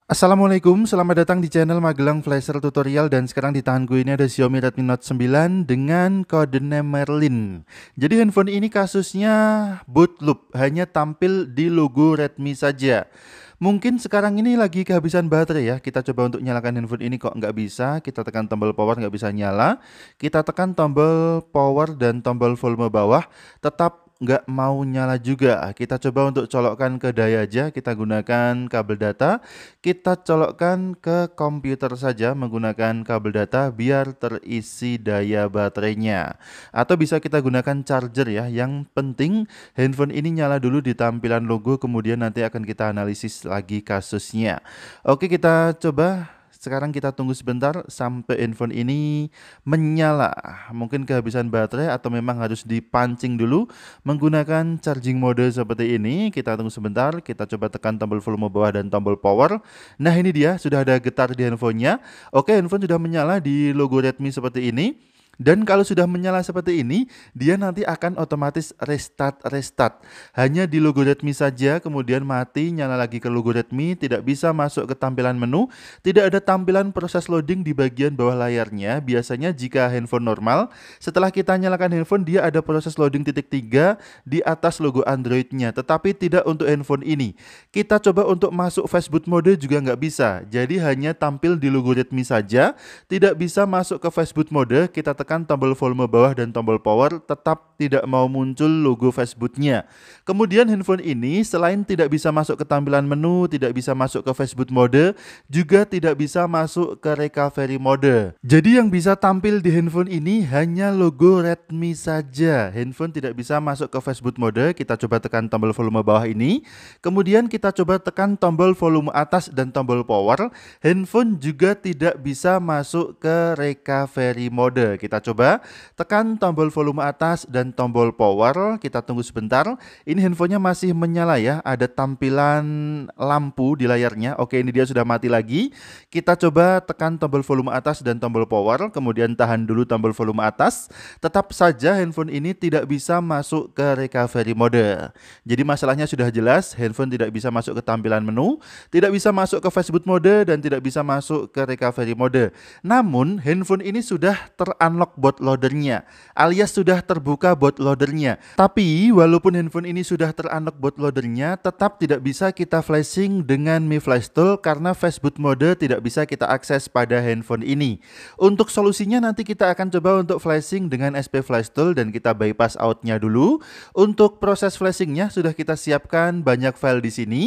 Assalamualaikum, selamat datang di channel Magelang Flasher Tutorial. Dan sekarang di tanganku ini ada Xiaomi Redmi Note 9 dengan kode name Merlin. Jadi handphone ini kasusnya boot loop, hanya tampil di logo Redmi saja. Mungkin sekarang ini lagi kehabisan baterai ya. Kita coba untuk nyalakan handphone ini kok nggak bisa. Kita tekan tombol power nggak bisa nyala. Kita tekan tombol power dan tombol volume bawah, tetap nggak mau nyala juga. Kita coba untuk colokkan ke daya aja. Kita gunakan kabel data. Kita colokkan ke komputer saja menggunakan kabel data biar terisi daya baterainya. Atau bisa kita gunakan charger ya. Yang penting handphone ini nyala dulu di tampilan logo, kemudian nanti akan kita analisis lagi kasusnya. Oke, kita coba. Sekarang kita tunggu sebentar sampai handphone ini menyala. Mungkin kehabisan baterai atau memang harus dipancing dulu menggunakan charging mode seperti ini. Kita tunggu sebentar, kita coba tekan tombol volume bawah dan tombol power. Nah, ini dia, sudah ada getar di handphonenya. Oke, handphone sudah menyala di logo Redmi seperti ini. Dan kalau sudah menyala seperti ini, dia nanti akan otomatis restart. Hanya di logo Redmi saja, kemudian mati, nyala lagi ke logo Redmi, tidak bisa masuk ke tampilan menu, tidak ada tampilan proses loading di bagian bawah layarnya. Biasanya jika handphone normal, setelah kita nyalakan handphone, dia ada proses loading titik 3 di atas logo Androidnya, tetapi tidak untuk handphone ini. Kita coba untuk masuk fast boot mode juga nggak bisa, jadi hanya tampil di logo Redmi saja, tidak bisa masuk ke fast boot mode. Kita tekan tombol volume bawah dan tombol power, tetap tidak mau muncul logo fastbootnya. Kemudian handphone ini selain tidak bisa masuk ke tampilan menu, tidak bisa masuk ke fastboot mode, juga tidak bisa masuk ke recovery mode. Jadi yang bisa tampil di handphone ini hanya logo Redmi saja. Handphone tidak bisa masuk ke fastboot mode. Kita coba tekan tombol volume bawah ini, kemudian kita coba tekan tombol volume atas dan tombol power. Handphone juga tidak bisa masuk ke recovery mode. Kita coba tekan tombol volume atas dan tombol power. Kita tunggu sebentar. Ini handphonenya masih menyala ya. Ada tampilan lampu di layarnya. Oke, ini dia sudah mati lagi. Kita coba tekan tombol volume atas dan tombol power. Kemudian tahan dulu tombol volume atas. Tetap saja handphone ini tidak bisa masuk ke recovery mode. Jadi masalahnya sudah jelas. Handphone tidak bisa masuk ke tampilan menu, tidak bisa masuk ke fastboot mode, dan tidak bisa masuk ke recovery mode. Namun handphone ini sudah ter-unlock bootloadernya, alias sudah terbuka bootloadernya. Tapi walaupun handphone ini sudah ter-unlock bootloadernya, tetap tidak bisa kita flashing dengan Mi Flash Tool karena fastboot mode tidak bisa kita akses pada handphone ini. Untuk solusinya nanti kita akan coba untuk flashing dengan SP Flash Tool dan kita bypass outnya dulu. Untuk proses flashingnya sudah kita siapkan banyak file di sini.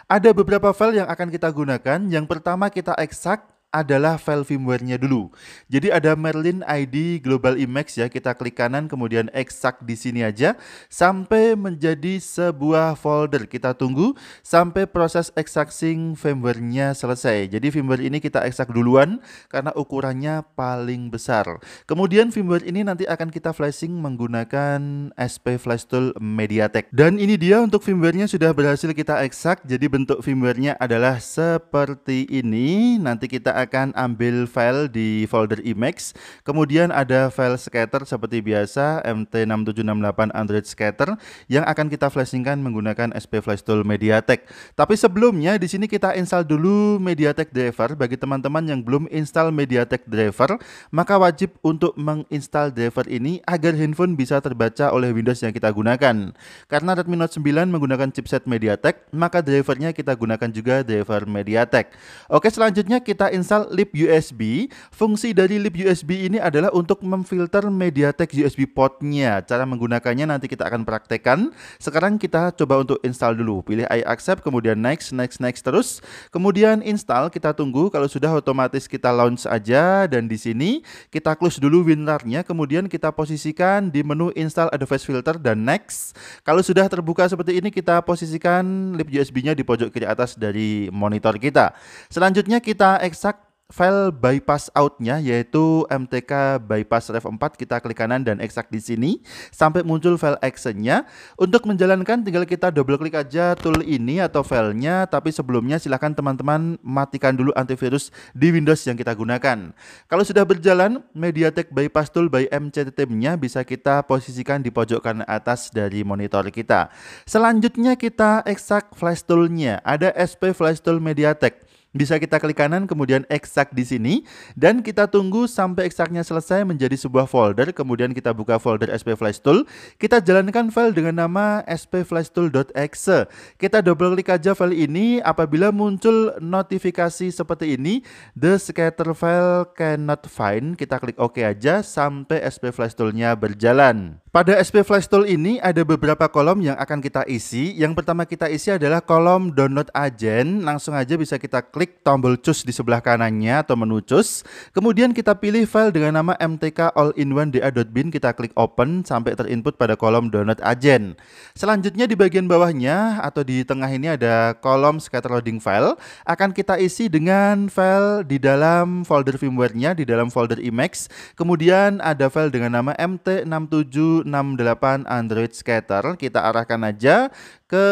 Ada beberapa file yang akan kita gunakan. Yang pertama kita ekstrak adalah file firmware-nya dulu. Jadi ada Merlin ID Global Emacs ya. Kita klik kanan kemudian ekstrak di sini aja sampai menjadi sebuah folder. Kita tunggu sampai proses extracting firmware-nya selesai. Jadi firmware ini kita ekstrak duluan karena ukurannya paling besar. Kemudian firmware ini nanti akan kita flashing menggunakan SP Flash Tool MediaTek. Dan ini dia untuk firmware-nya sudah berhasil kita ekstrak. Jadi bentuk firmware-nya adalah seperti ini. Nanti kita akan ambil file di folder Emacs. Kemudian ada file scatter seperti biasa MT6768 Android scatter yang akan kita flashingkan menggunakan SP Flash Tool MediaTek. Tapi sebelumnya di sini kita install dulu MediaTek driver. Bagi teman-teman yang belum install MediaTek driver, maka wajib untuk menginstal driver ini agar handphone bisa terbaca oleh Windows yang kita gunakan. Karena Redmi Note 9 menggunakan chipset MediaTek, maka drivernya kita gunakan juga driver MediaTek. Oke, selanjutnya kita install lib USB. Fungsi dari lib USB ini adalah untuk memfilter MediaTek USB portnya. Cara menggunakannya nanti kita akan praktekkan. Sekarang kita coba untuk install dulu. Pilih I accept, kemudian next terus. Kemudian install, kita tunggu. Kalau sudah otomatis kita launch aja. Dan di sini kita close dulu WinRAR-nya. Kemudian kita posisikan di menu install Advanced Filter dan next. Kalau sudah terbuka seperti ini, kita posisikan lib USB-nya di pojok kiri atas dari monitor kita. Selanjutnya kita ekstrak file bypass out-nya, yaitu MTK bypass ref 4. Kita klik kanan dan ekstrak di sini sampai muncul file action-nya. Untuk menjalankan tinggal kita double klik aja tool ini atau filenya. Tapi sebelumnya silahkan teman-teman matikan dulu antivirus di Windows yang kita gunakan. Kalau sudah berjalan, MediaTek bypass tool by MCTM-nya bisa kita posisikan di pojok kanan atas dari monitor kita. Selanjutnya kita ekstrak flash tool-nya. Ada SP Flash Tool MediaTek. Bisa kita klik kanan kemudian extract di sini dan kita tunggu sampai extractnya selesai menjadi sebuah folder. Kemudian kita buka folder spflashtool. Kita jalankan file dengan nama spflashtool.exe. Kita double klik aja file ini. Apabila muncul notifikasi seperti ini, the scatter file cannot find, kita klik OK aja sampai spflashtool-nya berjalan. Pada spflashtool ini ada beberapa kolom yang akan kita isi. Yang pertama kita isi adalah kolom download agent. Langsung aja bisa kita klik tombol choose di sebelah kanannya atau menu choose. Kemudian kita pilih file dengan nama mtk all-in-one.da.bin. Kita klik open sampai terinput pada kolom download agent. Selanjutnya di bagian bawahnya atau di tengah ini ada kolom scatter loading file. Akan kita isi dengan file di dalam folder firmware-nya, di dalam folder Emacs. Kemudian ada file dengan nama mt6768 Android Scatter. Kita arahkan aja ke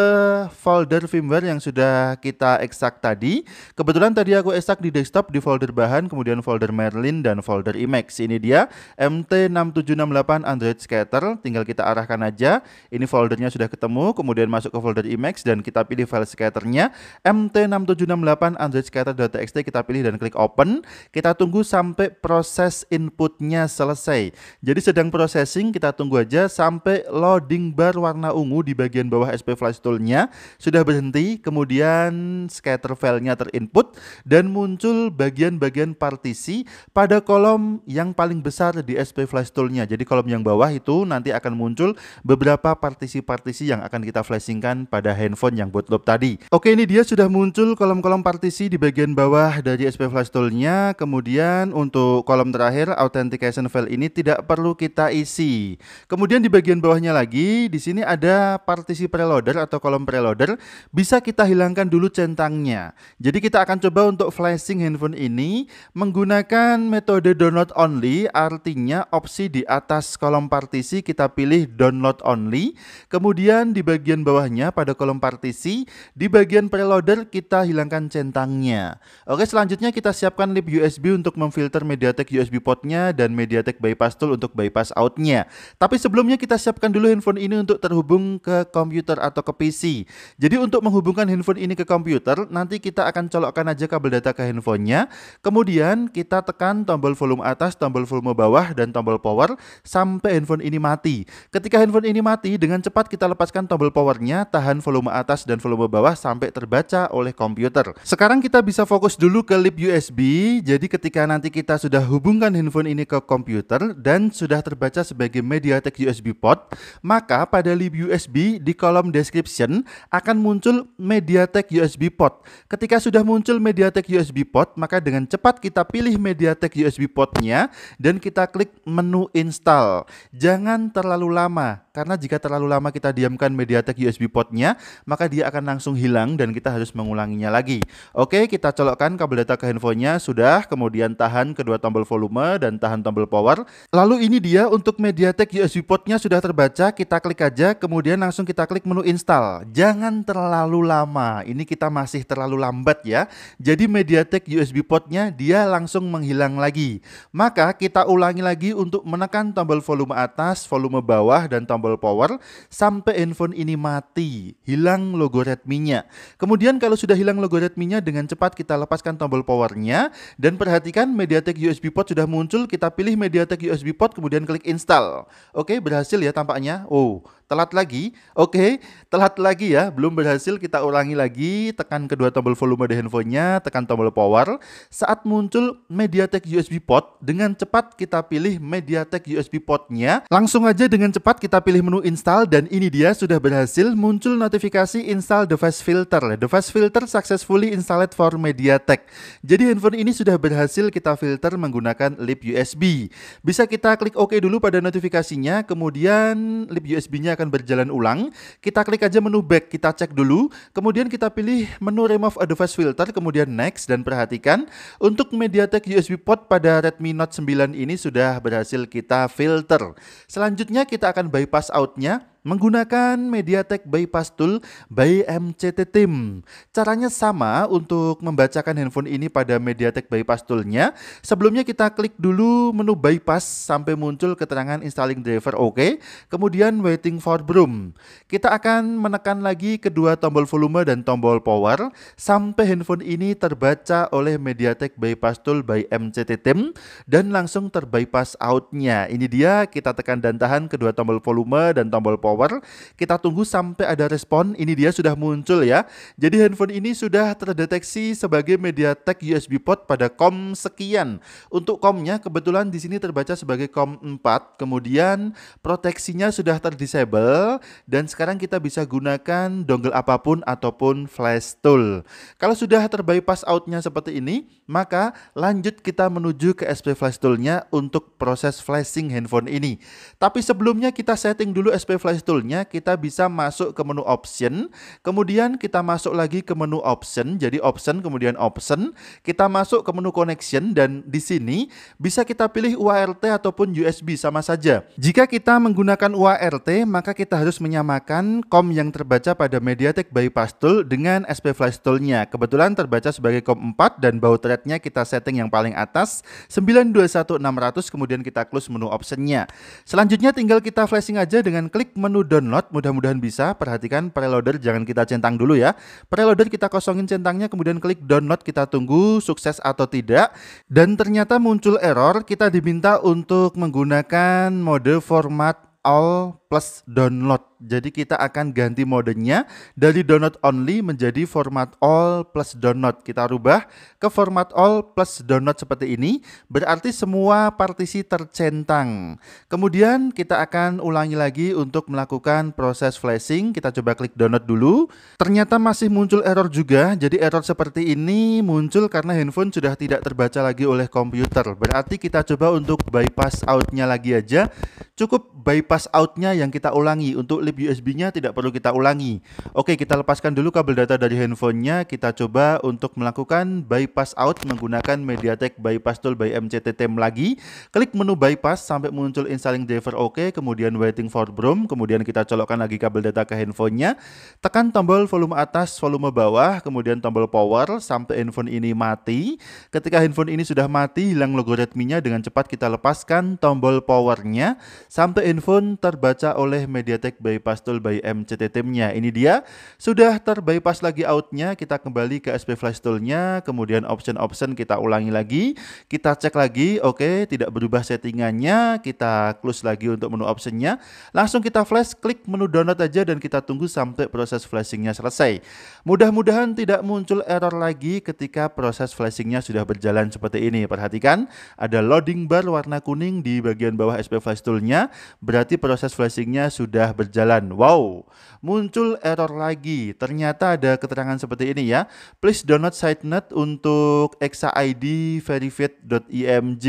folder firmware yang sudah kita ekstrak tadi. Kebetulan tadi aku ekstrak di desktop di folder bahan, kemudian folder Merlin dan folder Emacs. Ini dia MT6768 Android Scatter. Tinggal kita arahkan aja. Ini foldernya sudah ketemu, kemudian masuk ke folder Emacs dan kita pilih file scatternya MT6768 Android Scatter.txt. Kita pilih dan klik open. Kita tunggu sampai proses inputnya selesai. Jadi sedang processing, kita tunggu aja sampai loading bar warna ungu di bagian bawah spflashtool-nya sudah berhenti, kemudian scatter filenya terinput dan muncul bagian-bagian partisi pada kolom yang paling besar di spflashtool-nya. Jadi kolom yang bawah itu nanti akan muncul beberapa partisi-partisi yang akan kita flashingkan pada handphone yang bootloop tadi. Oke, ini dia sudah muncul kolom-kolom partisi di bagian bawah dari spflashtool-nya. Kemudian untuk kolom terakhir authentication file ini tidak perlu kita isi. Kemudian di bagian bawahnya lagi, di sini ada partisi preloader atau kolom preloader. Bisa kita hilangkan dulu centangnya. Jadi kita akan coba untuk flashing handphone ini menggunakan metode download only. Artinya opsi di atas kolom partisi kita pilih download only. Kemudian di bagian bawahnya pada kolom partisi, di bagian preloader kita hilangkan centangnya. Oke, selanjutnya kita siapkan lip USB untuk memfilter MediaTek USB portnya dan MediaTek bypass tool untuk bypass outnya. Tapi sebelumnya kita siapkan dulu handphone ini untuk terhubung ke komputer atau ke PC. Jadi untuk menghubungkan handphone ini ke komputer, nanti kita akan colokkan aja kabel data ke handphonenya. Kemudian kita tekan tombol volume atas, tombol volume bawah, dan tombol power sampai handphone ini mati. Ketika handphone ini mati, dengan cepat kita lepaskan tombol powernya, tahan volume atas dan volume bawah sampai terbaca oleh komputer. Sekarang kita bisa fokus dulu ke lip USB. Jadi ketika nanti kita sudah hubungkan handphone ini ke komputer dan sudah terbaca sebagai MediaTek USB port, maka pada lip USB di kolom description akan muncul MediaTek USB port. Ketika sudah muncul MediaTek USB port, maka dengan cepat kita pilih MediaTek USB portnya dan kita klik menu install. Jangan terlalu lama, karena jika terlalu lama kita diamkan MediaTek USB portnya, maka dia akan langsung hilang dan kita harus mengulanginya lagi. Oke, kita colokkan kabel data ke handphonenya, sudah, kemudian tahan kedua tombol volume dan tahan tombol power. Lalu ini dia untuk MediaTek USB portnya sudah terbaca, kita klik aja, kemudian langsung kita klik menu install. Jangan terlalu lama, ini kita masih terlalu lambat ya. Jadi MediaTek USB portnya dia langsung menghilang lagi. Maka kita ulangi lagi untuk menekan tombol volume atas, volume bawah, dan tombol power sampai handphone ini mati, hilang logo Redmi-nya. Kemudian kalau sudah hilang logo Redmi-nya, dengan cepat kita lepaskan tombol powernya dan perhatikan MediaTek USB port sudah muncul. Kita pilih MediaTek USB port kemudian klik install. Oke, berhasil ya tampaknya. Oh, telat lagi. Oke, telat lagi ya, belum berhasil. Kita ulangi lagi, tekan kedua tombol volume di handphonenya, tekan tombol power. Saat muncul MediaTek USB port, dengan cepat kita pilih MediaTek USB portnya. Langsung aja dengan cepat kita pilih menu install dan ini dia sudah berhasil muncul notifikasi install device filter. Device filter successfully installed for MediaTek. Jadi handphone ini sudah berhasil kita filter menggunakan lip USB. Bisa kita klik OK dulu pada notifikasinya, kemudian lip USB-nya akan berjalan ulang. Kita klik aja menu back, kita cek dulu, kemudian kita pilih menu remove a device filter, kemudian next, dan perhatikan untuk MediaTek USB port pada Redmi Note 9 ini sudah berhasil kita filter. Selanjutnya kita akan bypass outnya. menggunakan MediaTek Bypass Tool by MCT Team. Caranya sama untuk membacakan handphone ini pada MediaTek Bypass Tool-nya. Sebelumnya kita klik dulu menu bypass sampai muncul keterangan installing driver OK, kemudian waiting for Broom. Kita akan menekan lagi kedua tombol volume dan tombol power sampai handphone ini terbaca oleh MediaTek Bypass Tool by MCT Team dan langsung terbypass out-nya. Ini dia, kita tekan dan tahan kedua tombol volume dan tombol power. Kita tunggu sampai ada respon. Ini dia sudah muncul ya. Jadi handphone ini sudah terdeteksi sebagai MediaTek USB port pada COM sekian. Untuk COM-nya kebetulan di sini terbaca sebagai COM 4. Kemudian proteksinya sudah terdisable dan sekarang kita bisa gunakan dongle apapun ataupun flash tool. Kalau sudah terbypass out-nya seperti ini, maka lanjut kita menuju ke SP Flash Tool-nya untuk proses flashing handphone ini. Tapi sebelumnya kita setting dulu SP Flash Tool-nya. Kita bisa masuk ke menu option, kemudian kita masuk lagi ke menu option. Jadi option kemudian option, kita masuk ke menu connection dan di sini bisa kita pilih UART ataupun USB sama saja. Jika kita menggunakan UART, maka kita harus menyamakan COM yang terbaca pada MediaTek Bypass Tool dengan SP Flash Tool-nya. Kebetulan terbaca sebagai COM 4 dan baud rate-nya kita setting yang paling atas 921600, kemudian kita close menu option-nya. Selanjutnya tinggal kita flashing aja dengan klik menu download. Mudah-mudahan bisa. Perhatikan preloader jangan kita centang dulu ya. Preloader kita kosongin centangnya, kemudian klik download, kita tunggu sukses atau tidak. Dan ternyata muncul error, kita diminta untuk menggunakan mode format all plus download. Jadi kita akan ganti modenya dari download only menjadi format all plus download. Kita rubah ke format all plus download seperti ini. Berarti semua partisi tercentang. Kemudian kita akan ulangi lagi untuk melakukan proses flashing. Kita coba klik download dulu. Ternyata masih muncul error juga. Jadi error seperti ini muncul karena handphone sudah tidak terbaca lagi oleh komputer. Berarti kita coba untuk bypass out-nya lagi aja. Cukup bypass out-nya yang kita ulangi. Untuk lip USB-nya tidak perlu kita ulangi. Oke, kita lepaskan dulu kabel data dari handphonenya. Kita coba untuk melakukan bypass out menggunakan MediaTek Bypass Tool by MCT Team lagi. Klik menu bypass sampai muncul installing driver OK, kemudian waiting for Broom, kemudian kita colokkan lagi kabel data ke handphonenya. Tekan tombol volume atas, volume bawah, kemudian tombol power sampai handphone ini mati. Ketika handphone ini sudah mati, hilang logo Redmi-nya, dengan cepat kita lepaskan tombol powernya sampai handphone terbaca oleh MediaTek Bypass Tool by MCT Team-nya. Ini dia, sudah terbypass lagi out-nya. Kita kembali ke SP Flash Tool-nya, kemudian option-option kita ulangi lagi. Kita cek lagi, oke, tidak berubah settingannya. Kita close lagi untuk menu option-nya. Langsung kita flash, klik menu download aja dan kita tunggu sampai proses flashing-nya selesai. Mudah-mudahan tidak muncul error lagi ketika proses flashing-nya sudah berjalan seperti ini. Perhatikan, ada loading bar warna kuning di bagian bawah SP Flash Tool-nya. Berarti proses flashing-nya sudah berjalan. Wow, muncul error lagi. Ternyata ada keterangan seperti ini ya. Please download sitenote untuk exaid verified.img.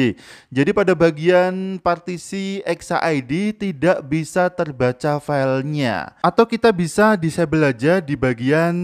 Jadi pada bagian partisi exaid tidak bisa terbaca filenya. Atau kita bisa disable aja di bagian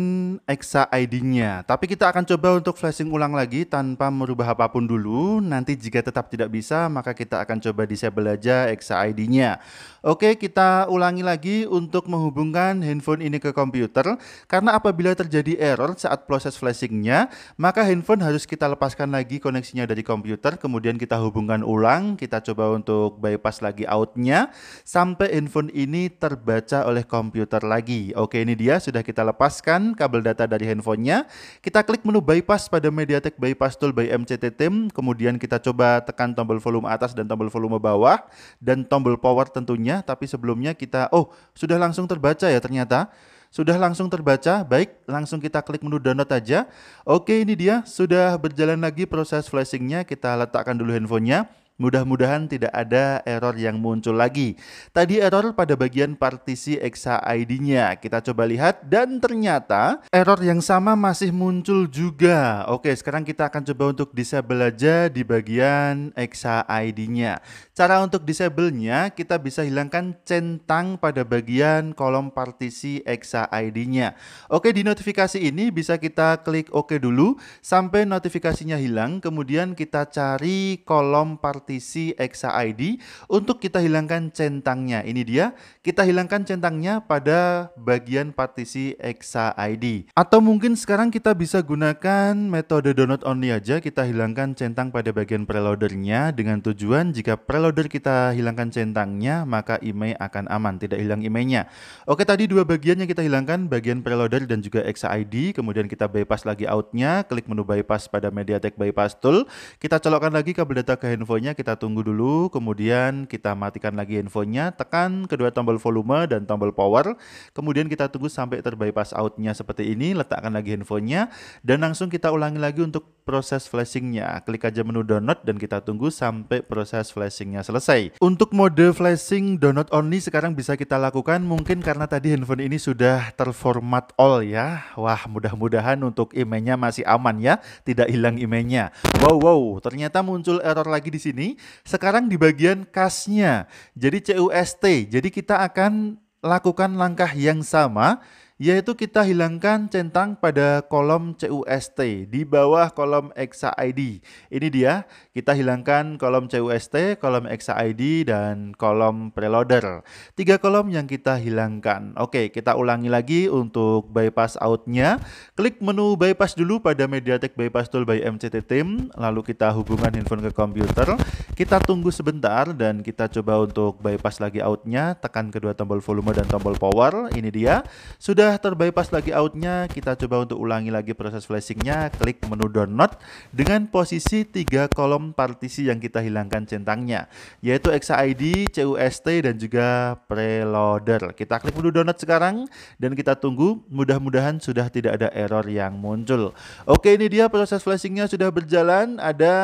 exaid-nya. Tapi kita akan coba untuk flashing ulang lagi tanpa merubah apapun dulu. Nanti jika tetap tidak bisa, maka kita akan coba disable aja exaid-nya. Oke, kita ulangi lagi untuk menghubungkan handphone ini ke komputer. Karena apabila terjadi error saat proses flashingnya, maka handphone harus kita lepaskan lagi koneksinya dari komputer. Kemudian kita hubungkan ulang. Kita coba untuk bypass lagi out-nya sampai handphone ini terbaca oleh komputer lagi. Oke, ini dia, sudah kita lepaskan kabel data dari handphonenya. Kita klik menu bypass pada MediaTek Bypass Tool by MCT Team. Kemudian kita coba tekan tombol volume atas dan tombol volume bawah dan tombol power tentunya. Tapi sebelumnya kita, sudah langsung terbaca ya ternyata. Sudah langsung terbaca. Baik, langsung kita klik menu download aja. Oke, ini dia, sudah berjalan lagi proses flashingnya. Kita letakkan dulu handphonenya. Mudah-mudahan tidak ada error yang muncul lagi. Tadi error pada bagian partisi exaid-nya. Kita coba lihat dan ternyata error yang sama masih muncul juga. Oke, sekarang kita akan coba untuk disable aja di bagian exaid-nya. Cara untuk disable-nya, kita bisa hilangkan centang pada bagian kolom partisi exaid-nya. Oke, di notifikasi ini bisa kita klik OK dulu sampai notifikasinya hilang. Kemudian kita cari kolom partisi partisi EXA-ID untuk kita hilangkan centangnya. Ini dia, kita hilangkan centangnya pada bagian partisi EXA-ID. Atau mungkin sekarang kita bisa gunakan metode download only aja, kita hilangkan centang pada bagian preloadernya dengan tujuan jika preloader kita hilangkan centangnya maka IMEI akan aman, tidak hilang IMEI-nya. Oke, tadi dua bagian yang kita hilangkan, bagian preloader dan juga EXA-ID. Kemudian kita bypass lagi outnya, klik menu bypass pada MediaTek Bypass Tool. Kita colokkan lagi kabel data ke handphonenya, kita tunggu dulu. Kemudian kita matikan lagi handphonenya, tekan kedua tombol volume dan tombol power. Kemudian kita tunggu sampai terbypass outnya seperti ini, letakkan lagi handphonenya dan langsung kita ulangi lagi untuk proses flashingnya. Klik aja menu download dan kita tunggu sampai proses flashingnya selesai. Untuk mode flashing download only sekarang bisa kita lakukan, mungkin karena tadi handphone ini sudah terformat all ya. Wah, mudah-mudahan untuk IMEI-nya masih aman ya, tidak hilang IMEI-nya. Wow, ternyata muncul error lagi di sini. Sekarang di bagian CAS-nya. Jadi CUST. Jadi kita akan lakukan langkah yang sama, yaitu kita hilangkan centang pada kolom CUST di bawah kolom EXA-ID. Ini dia, kita hilangkan kolom CUST, kolom EXA-ID, dan kolom preloader. 3 kolom yang kita hilangkan. Oke, kita ulangi lagi untuk bypass outnya. Klik menu bypass dulu pada MediaTek Bypass Tool by MCT Team, lalu kita hubungkan handphone ke komputer. Kita tunggu sebentar dan kita coba untuk bypass lagi outnya, tekan kedua tombol volume dan tombol power. Ini dia, sudah terbypass lagi outnya. Kita coba untuk ulangi lagi proses flashingnya, klik menu download dengan posisi 3 kolom partisi yang kita hilangkan centangnya, yaitu EXA-ID, CUST, dan juga preloader. Kita klik menu download sekarang dan kita tunggu, mudah-mudahan sudah tidak ada error yang muncul. Oke, ini dia proses flashingnya sudah berjalan, ada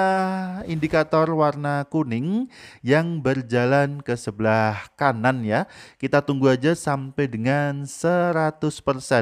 indikator warna kuning yang berjalan ke sebelah kanan ya. Kita tunggu aja sampai dengan 100%.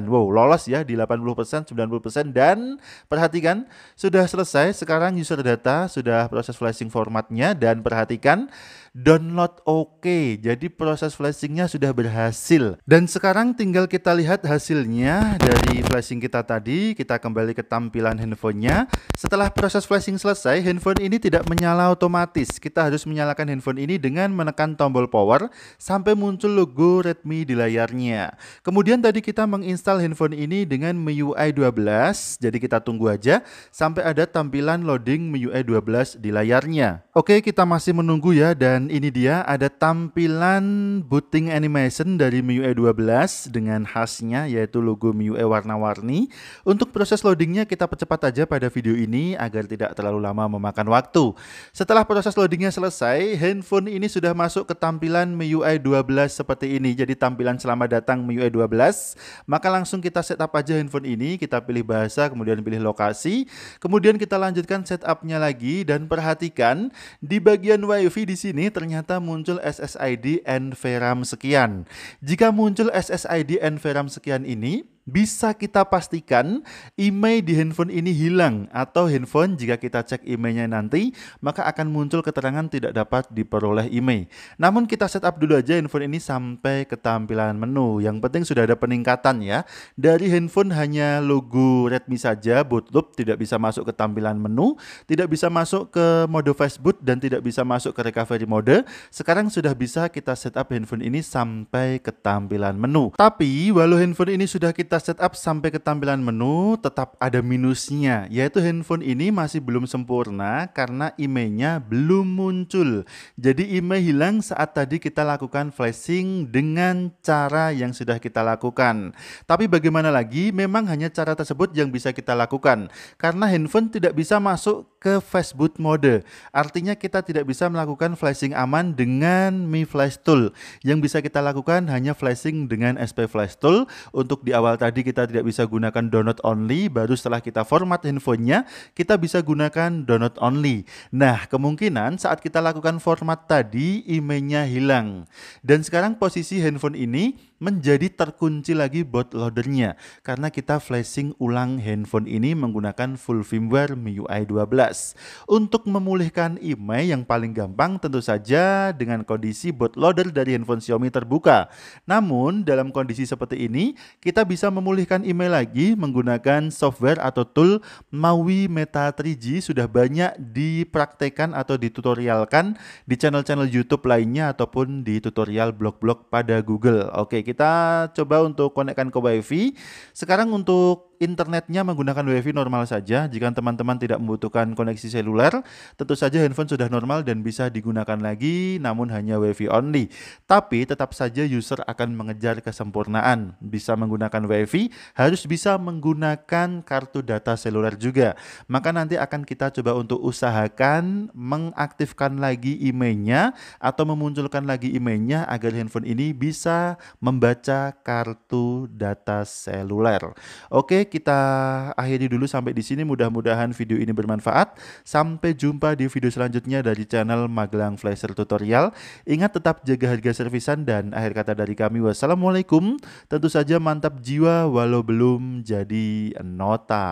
Wow, lolos ya di 80%, 90%, dan perhatikan sudah selesai. Sekarang user data sudah proses flashing formatnya dan perhatikan download oke. Jadi proses flashingnya sudah berhasil. Dan sekarang tinggal kita lihat hasilnya dari flashing kita tadi. Kita kembali ke tampilan handphonenya. Setelah proses flashing selesai, handphone ini tidak menyala otomatis. Kita harus menyalakan handphone ini dengan menekan tombol power sampai muncul logo Redmi di layarnya. Kemudian tadi kita menginstal handphone ini dengan MIUI 12. Jadi kita tunggu aja sampai ada tampilan loading MIUI 12 di layarnya. Oke, kita masih menunggu ya, dan ini dia ada tampilan booting animation dari MIUI 12 dengan khasnya yaitu logo MIUI warna-warni. Untuk proses loadingnya kita percepat aja pada video ini agar tidak terlalu lama memakan waktu. Setelah proses loadingnya selesai, handphone ini sudah masuk ke tampilan MIUI 12 seperti ini. Jadi tampilan selamat datang MIUI 12. Maka langsung kita setup aja handphone ini, kita pilih bahasa, kemudian pilih lokasi, kemudian kita lanjutkan setupnya lagi dan perhatikan di bagian WiFi di sini ternyata muncul SSID NVRAM sekian. Jika muncul SSID NVRAM sekian ini, bisa kita pastikan IMEI di handphone ini hilang, atau handphone jika kita cek IMEI-nya nanti maka akan muncul keterangan tidak dapat diperoleh IMEI. Namun kita setup dulu aja handphone ini sampai ke tampilan menu. Yang penting sudah ada peningkatan ya. Dari handphone hanya logo Redmi saja, boot loop, tidak bisa masuk ke tampilan menu, tidak bisa masuk ke mode fast boot, dan tidak bisa masuk ke recovery mode. Sekarang sudah bisa kita setup handphone ini sampai ke tampilan menu. Tapi walau handphone ini sudah kita setup sampai ke tampilan menu, tetap ada minusnya, yaitu handphone ini masih belum sempurna karena IMEI-nya belum muncul. Jadi IMEI hilang saat tadi kita lakukan flashing dengan cara yang sudah kita lakukan. Tapi bagaimana lagi, memang hanya cara tersebut yang bisa kita lakukan karena handphone tidak bisa masuk ke fast boot mode. Artinya kita tidak bisa melakukan flashing aman dengan Mi Flash Tool. Yang bisa kita lakukan hanya flashing dengan SP Flash Tool. Untuk di awal tadi kita tidak bisa gunakan download only, baru setelah kita format handphonenya kita bisa gunakan download only. Nah, kemungkinan saat kita lakukan format tadi IMEI-nya hilang. Dan sekarang posisi handphone ini menjadi terkunci lagi bootloadernya karena kita flashing ulang handphone ini menggunakan full firmware MIUI 12. Untuk memulihkan email yang paling gampang tentu saja dengan kondisi bootloader dari handphone Xiaomi terbuka. Namun dalam kondisi seperti ini kita bisa memulihkan email lagi menggunakan software atau tool MAUI Meta 3G. Sudah banyak dipraktekkan atau ditutorialkan di channel-channel YouTube lainnya ataupun di tutorial blog-blog pada Google. Oke, kita coba untuk konekkan ke WiFi. Sekarang untuk internetnya menggunakan WiFi normal saja. Jika teman-teman tidak membutuhkan koneksi seluler, tentu saja handphone sudah normal dan bisa digunakan lagi, namun hanya WiFi only. Tapi tetap saja user akan mengejar kesempurnaan. Bisa menggunakan WiFi, harus bisa menggunakan kartu data seluler juga. Maka nanti akan kita coba untuk usahakan mengaktifkan lagi emailnya atau memunculkan lagi emailnya agar handphone ini bisa membaca kartu data seluler. Oke, kita akhiri dulu sampai di sini. Mudah-mudahan video ini bermanfaat. Sampai jumpa di video selanjutnya dari channel Magelang Flasher Tutorial. Ingat tetap jaga harga servisan dan akhir kata dari kami wassalamualaikum. Tentu saja mantap jiwa walau belum jadi nota.